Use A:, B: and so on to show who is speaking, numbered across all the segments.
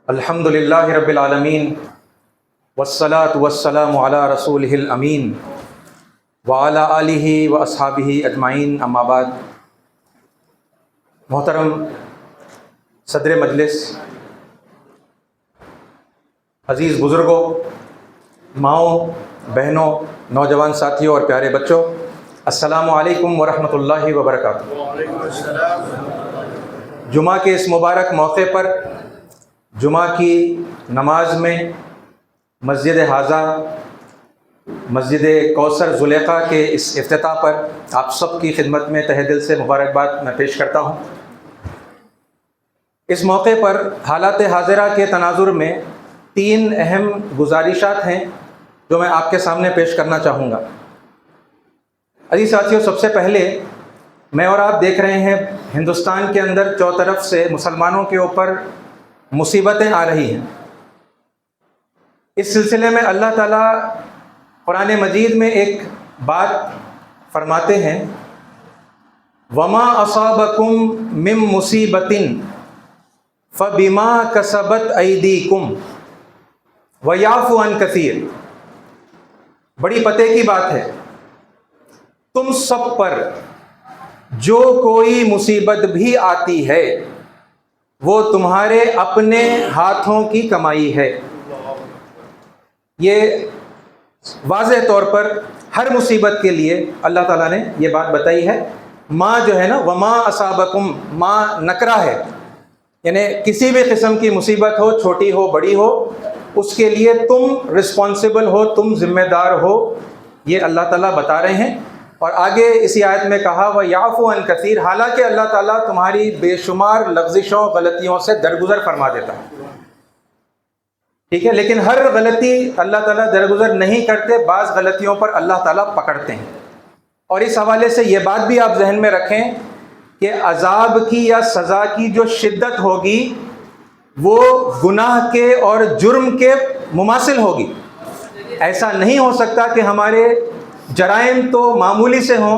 A: الحمدللہ رب العالمین والصلاة والسلام علی رسولہ الامین وعلی آلہ واصحابہ اجمعین، اما بعد۔ محترم صدر مجلس، عزیز بزرگوں، ماؤں، بہنوں، نوجوان ساتھیوں اور پیارے بچوں، السلام علیکم ورحمۃ اللہ وبرکاتہ۔ جمعہ کے اس مبارک موقع پر جمعہ کی نماز میں مسجد حاضہ، مسجد کوثر زلیخا کے اس افتتاح پر آپ سب کی خدمت میں تہہ دل سے مبارکباد میں پیش کرتا ہوں۔ اس موقع پر حالات حاضرہ کے تناظر میں 3 اہم گزارشات ہیں جو میں آپ کے سامنے پیش کرنا چاہوں گا۔ عزیز ساتھیوں، سب سے پہلے میں اور آپ دیکھ رہے ہیں ہندوستان کے اندر چوطرف سے مسلمانوں کے اوپر مصیبتیں آ رہی ہیں۔ اس سلسلے میں اللہ تعالیٰ قرآن مجید میں ایک بات فرماتے ہیں، وَمَا أَصَابَكُم مِّن مُّصِيبَةٍ فَبِمَا كَسَبَتْ أَيْدِيكُمْ وَيَعْفُو عَن كَثِيرٍ۔ بڑی پتے کی بات ہے، تم سب پر جو کوئی مصیبت بھی آتی ہے وہ تمہارے اپنے ہاتھوں کی کمائی ہے۔ یہ واضح طور پر ہر مصیبت کے لیے اللہ تعالیٰ نے یہ بات بتائی ہے۔ ماں جو ہے نا، وما اصابکم، ماں نکرہ ہے، یعنی کسی بھی قسم کی مصیبت ہو، چھوٹی ہو بڑی ہو، اس کے لیے تم رسپانسبل ہو، تم ذمہ دار ہو، یہ اللہ تعالیٰ بتا رہے ہیں۔ اور آگے اسی آیت میں کہا وَيَعْفُو عَن كَثِيرٍ، حالانکہ اللہ تعالیٰ تمہاری بے شمار لغزشوں غلطیوں سے درگزر فرما دیتا ہے، ٹھیک ہے، لیکن ہر غلطی اللہ تعالیٰ درگزر نہیں کرتے، بعض غلطیوں پر اللہ تعالیٰ پکڑتے ہیں۔ اور اس حوالے سے یہ بات بھی آپ ذہن میں رکھیں کہ عذاب کی یا سزا کی جو شدت ہوگی وہ گناہ کے اور جرم کے مماثل ہوگی۔ ایسا نہیں ہو سکتا کہ ہمارے جرائم تو معمولی سے ہوں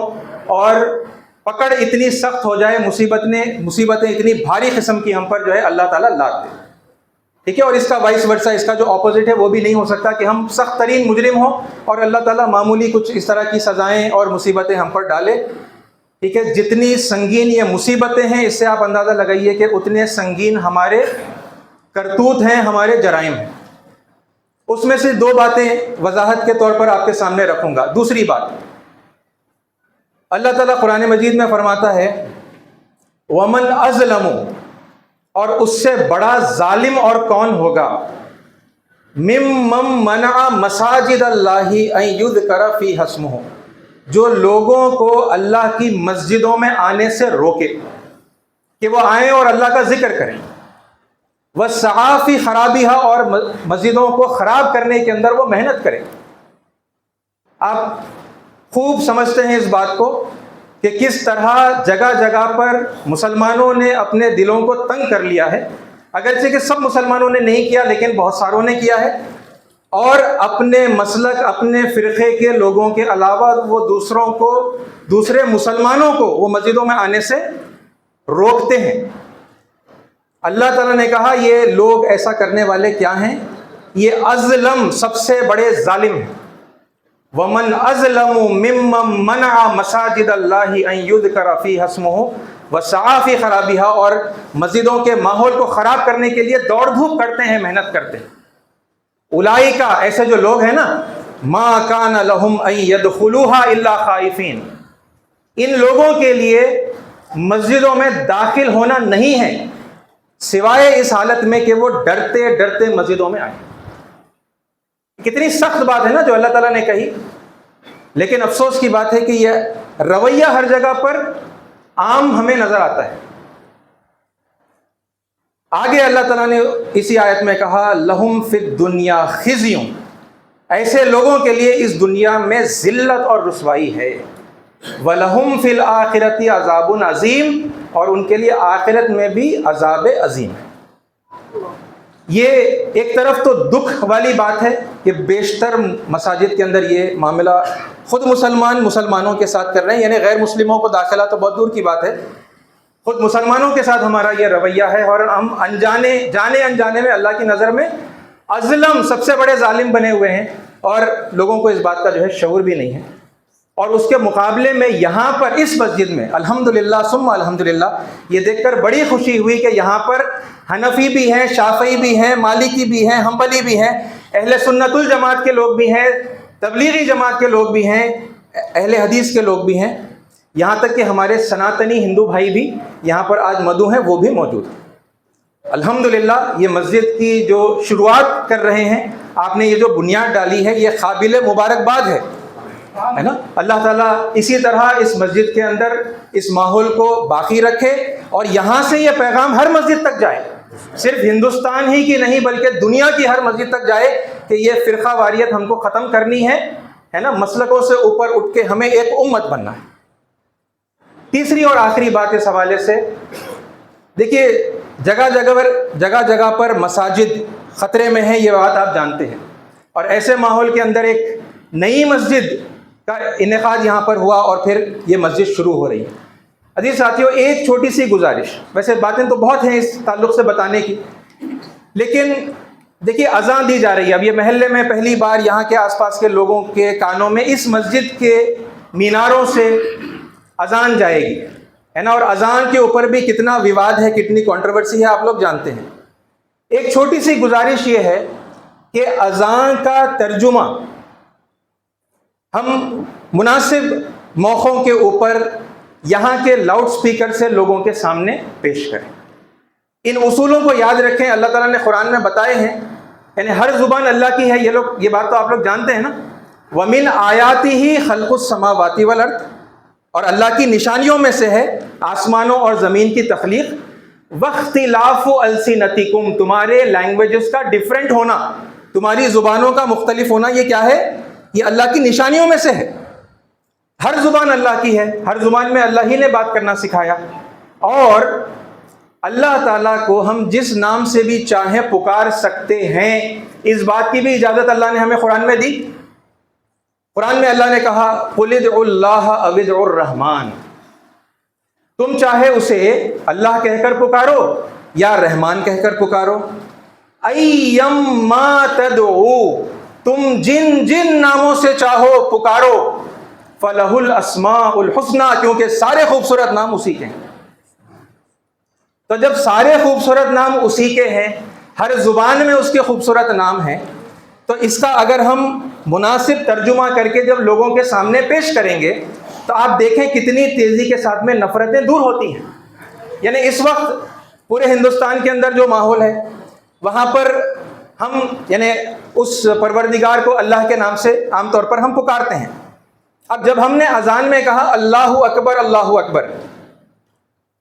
A: اور پکڑ اتنی سخت ہو جائے، مصیبتیں اتنی بھاری قسم کی ہم پر جو ہے اللہ تعالیٰ لاد دے، ٹھیک ہے۔ اور اس کا وائس ورسا، اس کا جو اپوزٹ ہے وہ بھی نہیں ہو سکتا کہ ہم سخت ترین مجرم ہوں اور اللہ تعالیٰ معمولی کچھ اس طرح کی سزائیں اور مصیبتیں ہم پر ڈالے، ٹھیک ہے۔ جتنی سنگین یہ مصیبتیں ہیں، اس سے آپ اندازہ لگائیے کہ اتنے سنگین ہمارے کرتوت ہیں، ہمارے جرائم ہیں۔ اس میں سے 2 باتیں وضاحت کے طور پر آپ کے سامنے رکھوں گا۔ دوسری بات، اللہ تعالیٰ قرآن مجید میں فرماتا ہے وَمَنْ أَظْلَمُ، اور اس سے بڑا ظالم اور کون ہوگا، مِمَّن مَّنَعَ مَسَاجِدَ اللَّهِ أَن يُذْكَرَ فِيهَا اسْمُهُ، جو لوگوں کو اللہ کی مسجدوں میں آنے سے روکے کہ وہ آئیں اور اللہ کا ذکر کریں، وَالسَّعَىٰ فِي خَرَابِهَا، اور مسجدوں کو خراب کرنے کے اندر وہ محنت کریں۔ آپ خوب سمجھتے ہیں اس بات کو کہ کس طرح جگہ جگہ پر مسلمانوں نے اپنے دلوں کو تنگ کر لیا ہے، اگرچہ کہ سب مسلمانوں نے نہیں کیا لیکن بہت ساروں نے کیا ہے، اور اپنے مسلک، اپنے فرقے کے لوگوں کے علاوہ وہ دوسرے مسلمانوں کو وہ مسجدوں میں آنے سے روکتے ہیں۔ اللہ تعالیٰ نے کہا یہ لوگ ایسا کرنے والے کیا ہیں، یہ اظلم، سب سے بڑے ظالم ہیں۔ وَمَنْ أَظْلَمُ مِمَّن مَّنَعَ مَسَاجِدَ اللَّهِ أَن يُذْكَرَ فِيهَا اسْمُهُ وَسَعَىٰ فِي خَرَابِهَا، اور مسجدوں کے ماحول کو خراب کرنے کے لیے دوڑ دھوپ کرتے ہیں، محنت کرتے ہیں۔ اولئک، ایسے جو لوگ ہیں نا، مَا كَانَ لَهُمْ أَن يَدْخُلُوهَا إِلَّا خَائِفِينَ، ان لوگوں کے لیے مسجدوں میں داخل ہونا نہیں ہے سوائے اس حالت میں کہ وہ ڈرتے ڈرتے مسجدوں میں آئیں۔ کتنی سخت بات ہے نا جو اللہ تعالیٰ نے کہی، لیکن افسوس کی بات ہے کہ یہ رویہ ہر جگہ پر عام ہمیں نظر آتا ہے۔ آگے اللہ تعالیٰ نے اسی آیت میں کہا لَهُمْ فِي الدُّنْيَا خِزْيٌ، ایسے لوگوں کے لیے اس دنیا میں ذلت اور رسوائی ہے، وَلَهُمْ فِي الْآخِرَةِ عَذَابٌ عَظِيمٌ، اور ان کے لیے آخرت میں بھی عذاب عظیم ہے۔ یہ ایک طرف تو دکھ والی بات ہے کہ بیشتر مساجد کے اندر یہ معاملہ خود مسلمانوں کے ساتھ کر رہے ہیں، یعنی غیر مسلموں کو داخلہ تو بہت دور کی بات ہے، خود مسلمانوں کے ساتھ ہمارا یہ رویہ ہے، اور ہم جانے انجانے میں اللہ کی نظر میں اظلم، سب سے بڑے ظالم بنے ہوئے ہیں، اور لوگوں کو اس بات کا جو ہے شعور بھی نہیں ہے۔ اور اس کے مقابلے میں یہاں پر اس مسجد میں الحمدللہ ثم الحمدللہ یہ دیکھ کر بڑی خوشی ہوئی کہ یہاں پر حنفی بھی ہیں، شافعی بھی ہیں، مالکی بھی ہیں، حنبلی بھی ہیں، اہل سنت الجماعت کے لوگ بھی ہیں، تبلیغی جماعت کے لوگ بھی ہیں، اہل حدیث کے لوگ بھی ہیں، یہاں تک کہ ہمارے سناتنی ہندو بھائی بھی یہاں پر آج مدعو ہیں، وہ بھی موجود ہیں۔ الحمدللہ یہ مسجد کی جو شروعات کر رہے ہیں، آپ نے یہ جو بنیاد ڈالی ہے، یہ قابل مبارکباد ہے نا۔ اللہ تعالیٰ اسی طرح اس مسجد کے اندر اس ماحول کو باقی رکھے، اور یہاں سے یہ پیغام ہر مسجد تک جائے، صرف ہندوستان ہی کی نہیں بلکہ دنیا کی ہر مسجد تک جائے کہ یہ فرقہ واریت ہم کو ختم کرنی ہے نا، مسلکوں سے اوپر اٹھ کے ہمیں ایک امت بننا ہے۔ تیسری اور آخری بات اس حوالے سے، دیکھیے جگہ جگہ پر مساجد خطرے میں ہیں، یہ بات آپ جانتے ہیں، اور ایسے ماحول کے اندر ایک نئی مسجد کا انعقاد یہاں پر ہوا، اور پھر یہ مسجد شروع ہو رہی ہے۔ عزیز ساتھیوں، ایک چھوٹی سی گزارش، ویسے باتیں تو بہت ہیں اس تعلق سے بتانے کی، لیکن دیکھیے اذان دی جا رہی ہے۔ اب یہ محلے میں پہلی بار یہاں کے آس پاس کے لوگوں کے کانوں میں اس مسجد کے میناروں سے اذان جائے گی، ہے نا، اور اذان کے اوپر بھی کتنا وواد ہے، کتنی کنٹروورسی ہے، آپ لوگ جانتے ہیں۔ ایک چھوٹی سی گزارش یہ ہے کہ اذان کا ترجمہ ہم مناسب موقعوں کے اوپر یہاں کے لاؤڈ سپیکر سے لوگوں کے سامنے پیش کریں۔ ان اصولوں کو یاد رکھیں، اللہ تعالیٰ نے قرآن میں بتائے ہیں، یعنی ہر زبان اللہ کی ہے، یہ بات تو آپ لوگ جانتے ہیں نا۔ وَمِنْ آيَاتِهِ خَلْقُ السَّمَاوَاتِ وَالْأَرْضِ، اور اللہ کی نشانیوں میں سے ہے آسمانوں اور زمین کی تخلیق، وَاخْتِلَافُ أَلْسِنَتِكُمْ، تمہارے لینگویجز کا ڈیفرنٹ ہونا، تمہاری زبانوں کا مختلف ہونا، یہ کیا ہے؟ یہ اللہ کی نشانیوں میں سے ہے۔ ہر زبان اللہ کی ہے، ہر زبان میں اللہ ہی نے بات کرنا سکھایا، اور اللہ تعالیٰ کو ہم جس نام سے بھی چاہیں پکار سکتے ہیں، اس بات کی بھی اجازت اللہ نے ہمیں قرآن میں دی۔ قرآن میں اللہ نے کہا قُلِ ادْعُوا اللَّهَ أَوِ ادْعُوا الرَّحْمَٰنَ، تم چاہے اسے اللہ کہہ کر پکارو یا رحمان کہہ کر پکارو، أَيَّمَّا تَدْعُوا، تم جن ناموں سے چاہو پکارو، فَلَهُ الْأَسْمَاءُ الْحُسْنَى، کیونکہ سارے خوبصورت نام اسی کے ہیں۔ تو جب سارے خوبصورت نام اسی کے ہیں، ہر زبان میں اس کے خوبصورت نام ہیں، تو اس کا اگر ہم مناسب ترجمہ کر کے جب لوگوں کے سامنے پیش کریں گے تو آپ دیکھیں کتنی تیزی کے ساتھ میں نفرتیں دور ہوتی ہیں۔ یعنی اس وقت پورے ہندوستان کے اندر جو ماحول ہے، وہاں پر ہم یعنی اس پروردگار کو اللہ کے نام سے عام طور پر ہم پکارتے ہیں۔ اب جب ہم نے اذان میں کہا اللہ اکبر اللہ اکبر،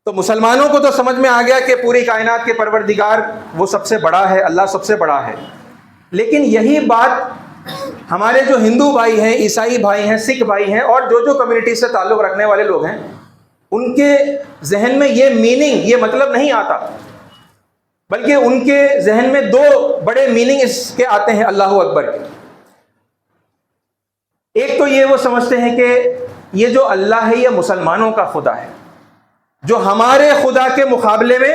A: تو مسلمانوں کو تو سمجھ میں آ گیا کہ پوری کائنات کے پروردگار وہ سب سے بڑا ہے، اللہ سب سے بڑا ہے، لیکن یہی بات ہمارے جو ہندو بھائی ہیں، عیسائی بھائی ہیں، سکھ بھائی ہیں، اور جو کمیونٹی سے تعلق رکھنے والے لوگ ہیں، ان کے ذہن میں یہ میننگ، یہ مطلب نہیں آتا، بلکہ ان کے ذہن میں دو بڑے میننگ اس کے آتے ہیں اللہ اکبر کے۔ ایک تو یہ وہ سمجھتے ہیں کہ یہ جو اللہ ہے یہ مسلمانوں کا خدا ہے، جو ہمارے خدا کے مقابلے میں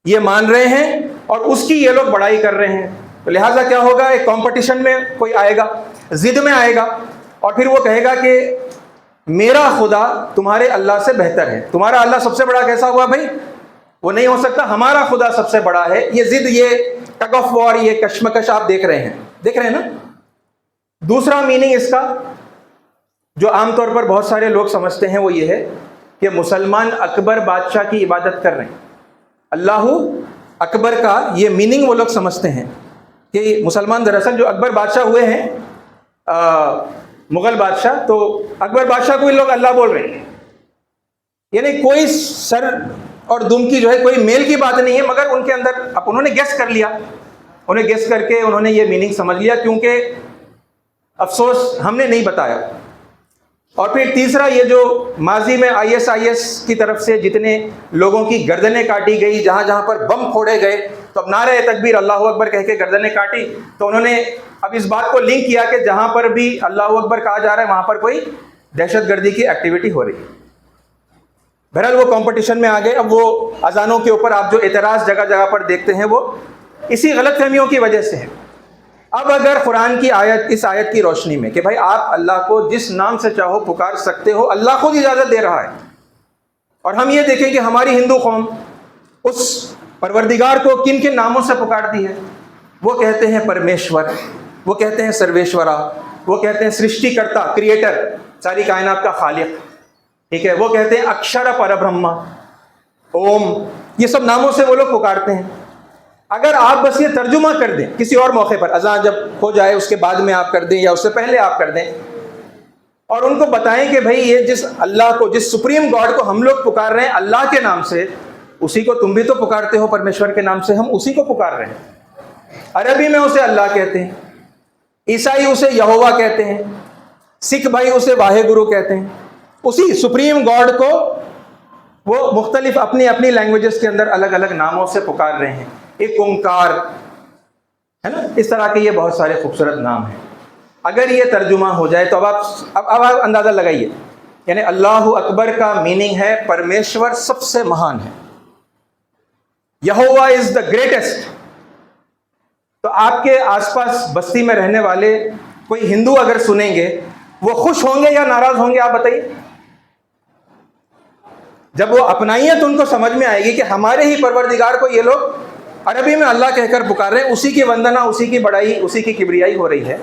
A: یہ مان رہے ہیں، اور اس کی یہ لوگ بڑائی کر رہے ہیں، تو لہٰذا کیا ہوگا، ایک کمپٹیشن میں کوئی آئے گا، ضد میں آئے گا، اور پھر وہ کہے گا کہ میرا خدا تمہارے اللہ سے بہتر ہے۔ تمہارا اللہ سب سے بڑا کیسا ہوا بھائی؟ وہ نہیں ہو سکتا، ہمارا خدا سب سے بڑا ہے۔ یہ ضد، یہ ٹگ آف وار، یہ کشمکش آپ دیکھ رہے ہیں نا۔ دوسرا میننگ اس کا جو عام طور پر بہت سارے لوگ سمجھتے ہیں وہ یہ ہے کہ مسلمان اکبر بادشاہ کی عبادت کر رہے ہیں۔ اللہ اکبر کا یہ میننگ وہ لوگ سمجھتے ہیں کہ مسلمان دراصل جو اکبر بادشاہ ہوئے ہیں، مغل بادشاہ، تو اکبر بادشاہ کو یہ لوگ اللہ بول رہے ہیں، یعنی کوئی سر اور دم کی جو ہے کوئی میل کی بات نہیں ہے، مگر ان کے اندر اب انہوں نے گیس کر لیا، انہیں گیس کر کے انہوں نے یہ میننگ سمجھ لیا، کیونکہ افسوس ہم نے نہیں بتایا۔ اور پھر تیسرا یہ جو ماضی میں ISIS کی طرف سے جتنے لوگوں کی گردنیں کاٹی گئی، جہاں جہاں پر بم پھوڑے گئے، تو اب نعرہ تکبیر اللہ اکبر کہہ کے گردنیں کاٹی، تو انہوں نے اب اس بات کو لنک کیا کہ جہاں پر بھی اللہ اکبر کہا جا رہا ہے وہاں پر کوئی دہشت گردی کی ایکٹیویٹی ہو رہی ہے۔ بہرحال وہ کمپٹیشن میں آ گئے. اب وہ اذانوں کے اوپر آپ جو اعتراض جگہ جگہ پر دیکھتے ہیں وہ اسی غلط فہمیوں کی وجہ سے ہے. اب اگر قرآن کی آیت، اس آیت کی روشنی میں کہ بھائی آپ اللہ کو جس نام سے چاہو پکار سکتے ہو، اللہ خود اجازت دے رہا ہے، اور ہم یہ دیکھیں کہ ہماری ہندو قوم اس پروردگار کو کن کن ناموں سے پکارتی ہے. وہ کہتے ہیں پرمیشور، وہ کہتے ہیں سرویشورا، وہ کہتے ہیں سرشٹی کرتا، کریٹر، ساری کائنات کا خالق، ٹھیک ہے. وہ کہتے ہیں اکشر پربرہما، اوم، یہ سب ناموں سے وہ لوگ پکارتے ہیں. اگر آپ بس یہ ترجمہ کر دیں کسی اور موقع پر، اذان جب ہو جائے اس کے بعد میں آپ کر دیں یا اس سے پہلے آپ کر دیں، اور ان کو بتائیں کہ بھائی یہ جس اللہ کو، جس سپریم گاڈ کو ہم لوگ پکار رہے ہیں اللہ کے نام سے، اسی کو تم بھی تو پکارتے ہو پرمیشور کے نام سے، ہم اسی کو پکار رہے ہیں. عربی میں اسے اللہ کہتے ہیں، عیسائی اسے یہوہ کہتے ہیں، سکھ بھائی اسے واہے گرو کہتے ہیں. اسی سپریم گاڈ کو وہ مختلف اپنی اپنی لینگویجز کے اندر الگ الگ ناموں سے پکار رہے ہیں. ایک اومکار ہے نا، اس طرح کے یہ بہت سارے خوبصورت نام ہیں. اگر یہ ترجمہ ہو جائے تو اب آپ اندازہ لگائیے، یعنی اللہ اکبر کا میننگ ہے پرمیشور سب سے مہان ہے، یہوہ از دا گریٹسٹ. تو آپ کے آس پاس بستی میں رہنے والے کوئی ہندو اگر سنیں گے، وہ خوش ہوں گے یا ناراض ہوں گے؟ آپ بتائیے. جب وہ اپنائیں تو ان کو سمجھ میں آئے گی کہ ہمارے ہی پروردگار کو یہ لوگ عربی میں اللہ کہہ کر پکار رہے ہیں، اسی کی وندنا، اسی کی بڑائی، اسی کی کبریائی ہو رہی ہے.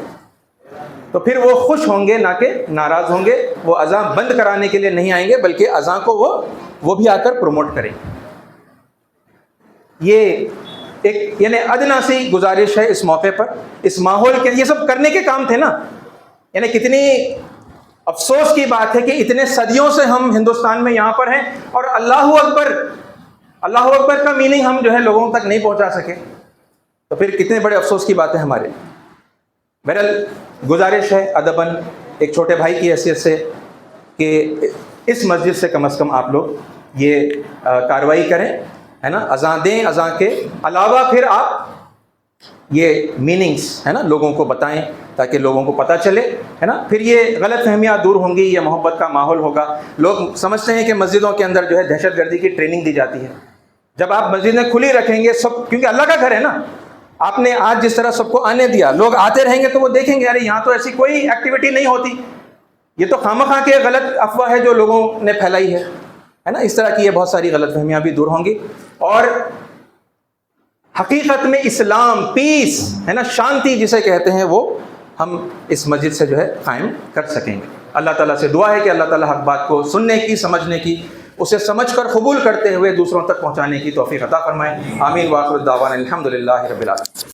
A: تو پھر وہ خوش ہوں گے، نہ کہ ناراض ہوں گے. وہ اذان بند کرانے کے لیے نہیں آئیں گے، بلکہ اذان کو وہ بھی آ کر پروموٹ کریں گے. یہ ایک یعنی ادنا سی گزارش ہے اس موقع پر، اس ماحول کے. یہ سب کرنے کے کام تھے نا. یعنی کتنی افسوس کی بات ہے کہ اتنے صدیوں سے ہم ہندوستان میں یہاں پر ہیں اور اللہ اکبر، اللہ اکبر کا میننگ ہم جو ہے لوگوں تک نہیں پہنچا سکے. تو پھر کتنے بڑے افسوس کی بات ہے ہمارے. بہرحال گزارش ہے ادباً ایک چھوٹے بھائی کی حیثیت سے کہ اس مسجد سے کم از کم آپ لوگ یہ کارروائی کریں، ہے نا، اذان دیں. اذان کے علاوہ پھر آپ یہ میننگز ہے نا لوگوں کو بتائیں تاکہ لوگوں کو پتہ چلے، ہے نا. پھر یہ غلط فہمیاں دور ہوں گی، یہ محبت کا ماحول ہوگا. لوگ سمجھتے ہیں کہ مسجدوں کے اندر جو ہے دہشت گردی کی ٹریننگ دی جاتی ہے. جب آپ مسجدیں کھلی رکھیں گے سب، کیونکہ اللہ کا گھر ہے نا، آپ نے آج جس طرح سب کو آنے دیا، لوگ آتے رہیں گے تو وہ دیکھیں گے ارے یہاں تو ایسی کوئی ایکٹیویٹی نہیں ہوتی، یہ تو خواہ کے غلط افواہ ہے جو لوگوں نے پھیلائی ہے نا. اس طرح کی یہ بہت ساری غلط فہمیاں بھی دور ہوں گی، اور حقیقت میں اسلام، پیس ہے نا، شانتی جسے کہتے ہیں، وہ ہم اس مسجد سے جو ہے قائم کر سکیں گے. اللہ تعالیٰ سے دعا ہے کہ اللہ تعالیٰ حق بات کو سننے کی، سمجھنے کی، اسے سمجھ کر قبول کرتے ہوئے دوسروں تک پہنچانے کی توفیق عطا فرمائے. آمین. وآخر الدعوانا الحمدللہ رب العالمین.